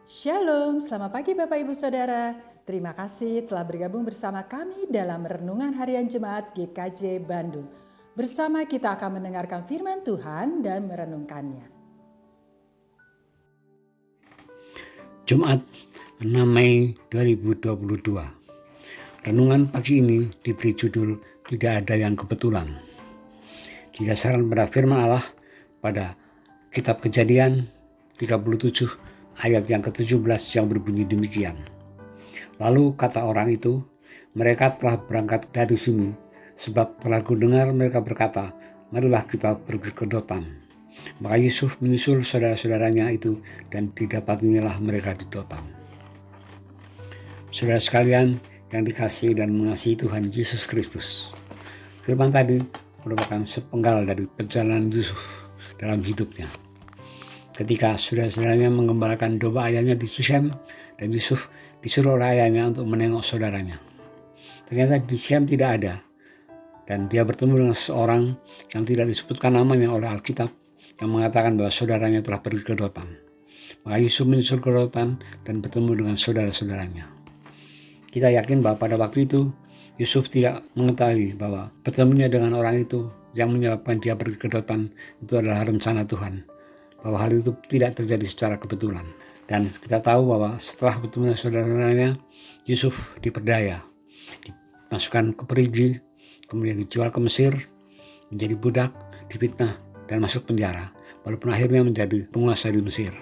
Shalom, selamat pagi Bapak Ibu Saudara. Terima kasih telah bergabung bersama kami dalam Renungan Harian Jemaat GKJ Bandung. Bersama kita akan mendengarkan firman Tuhan dan merenungkannya. Jumat 6 Mei 2022. Renungan pagi ini diberi judul Tidak Ada Yang Kebetulan. Didasarkan pada firman Allah pada Kitab Kejadian 37 ayat yang ke-17 yang berbunyi demikian. Lalu kata orang itu, mereka telah berangkat dari sini, sebab telah kudengar mereka berkata, marilah kita pergi ke Dotan. Maka Yusuf menyusul saudara-saudaranya itu dan didapatinya mereka di Dotan. Saudara sekalian yang dikasihi dan mengasihi Tuhan Yesus Kristus, firman tadi merupakan sepenggal dari perjalanan Yusuf dalam hidupnya. Ketika saudara-saudaranya mengembalakan domba ayahnya di Sichem, dan Yusuf disuruh oleh ayahnya untuk menengok saudaranya. Ternyata di Sichem tidak ada, dan dia bertemu dengan seorang yang tidak disebutkan namanya oleh Alkitab, yang mengatakan bahwa saudaranya telah pergi ke Dotan. Maka Yusuf menyusul ke Dotan dan bertemu dengan saudara-saudaranya. Kita yakin bahwa pada waktu itu Yusuf tidak mengetahui bahwa bertemunya dengan orang itu yang menyebabkan dia pergi ke Dotan itu adalah rencana Tuhan, bahwa hal itu tidak terjadi secara kebetulan. Dan kita tahu bahwa setelah bertemu dengan saudara-saudaranya, Yusuf diperdaya, dimasukkan ke perigi, kemudian dijual ke Mesir, menjadi budak, difitnah, dan masuk penjara, walaupun akhirnya menjadi penguasa di Mesir.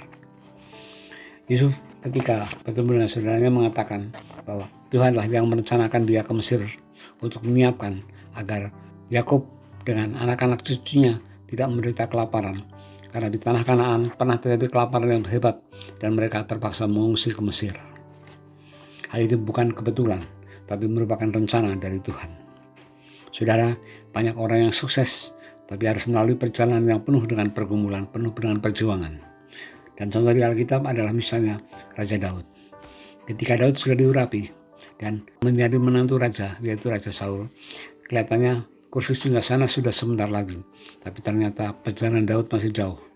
Yusuf ketika bertemu dengan saudaranya mengatakan bahwa Tuhanlah yang merencanakan dia ke Mesir untuk menyiapkan agar Yakub dengan anak-anak cucunya tidak menderita kelaparan, karena di tanah Kanaan pernah terjadi kelaparan yang hebat dan mereka terpaksa mengungsi ke Mesir. Hal itu bukan kebetulan, tapi merupakan rencana dari Tuhan. Saudara, banyak orang yang sukses, tapi harus melalui perjalanan yang penuh dengan pergumulan, penuh dengan perjuangan. Dan contoh di Alkitab adalah misalnya Raja Daud. Ketika Daud sudah diurapi dan menjadi menantu raja, yaitu Raja Saul, kelihatannya kursi singgasana sudah sebentar lagi, tapi ternyata perjalanan Daud masih jauh.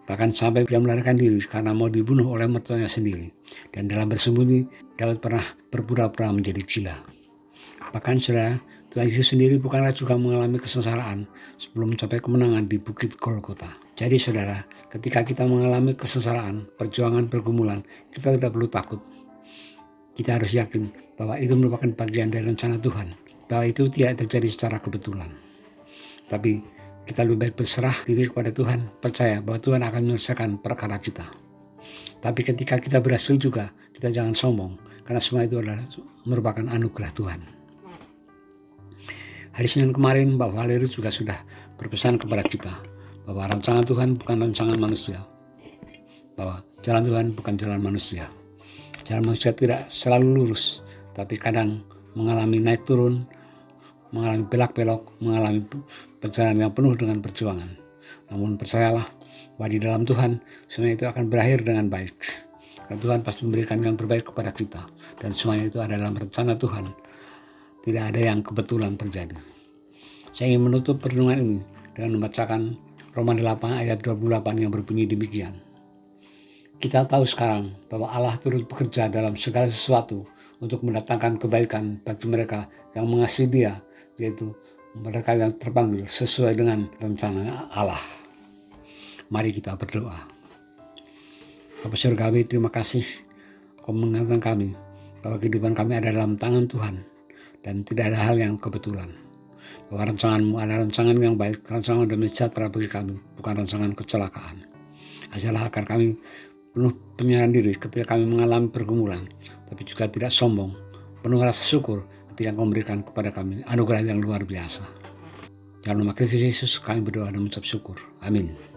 Bahkan sampai dia melarikan diri karena mau dibunuh oleh mertuanya sendiri. Dan dalam bersembunyi, Daud pernah berpura-pura menjadi gila. Bahkan saudara, Tuhan Yesus sendiri bukanlah juga mengalami kesengsaraan sebelum mencapai kemenangan di Bukit Golgota. Jadi saudara, ketika kita mengalami kesengsaraan, perjuangan, pergumulan, kita tidak perlu takut. Kita harus yakin bahwa itu merupakan bagian dari rencana Tuhan, bahwa itu tidak terjadi secara kebetulan. Tapi kita lebih baik berserah diri kepada Tuhan, percaya bahwa Tuhan akan menyelesaikan perkara kita. Tapi ketika kita berhasil juga, kita jangan sombong, karena semua itu adalah merupakan anugerah Tuhan. Hari Senin kemarin, Bapak Valerus juga sudah berpesan kepada kita bahwa rancangan Tuhan bukan rancangan manusia, bahwa jalan Tuhan bukan jalan manusia. Jalan manusia tidak selalu lurus, tapi kadang mengalami naik turun, mengalami belak-belok, mengalami perjalanan yang penuh dengan perjuangan. Namun percayalah bahwa di dalam Tuhan semua itu akan berakhir dengan baik. Karena Tuhan pasti memberikan yang terbaik kepada kita, dan semuanya itu ada dalam rencana Tuhan. Tidak ada yang kebetulan terjadi. Saya ingin menutup renungan ini dengan membacakan Roma 8 ayat 28 yang berbunyi demikian. Kita tahu sekarang bahwa Allah turut bekerja dalam segala sesuatu untuk mendatangkan kebaikan bagi mereka yang mengasihi Dia, yaitu mereka yang terpanggil sesuai dengan rencana Allah. Mari kita berdoa. Bapa Surgawi, terima kasih Kau mengingatkan kami bahwa kehidupan kami ada dalam tangan Tuhan dan tidak ada hal yang kebetulan. Bahwa rancangan-Mu adalah rancangan yang baik, rancangan damai sejahtera bagi kami, bukan rancangan kecelakaan. Ajarlah agar kami penuh penyerahan diri ketika kami mengalami pergumulan, tapi juga tidak sombong, penuh rasa syukur ketika Engkau memberikan kepada kami anugerah yang luar biasa. Dalam nama Kristus Yesus kami berdoa dan mengucap syukur. Amin.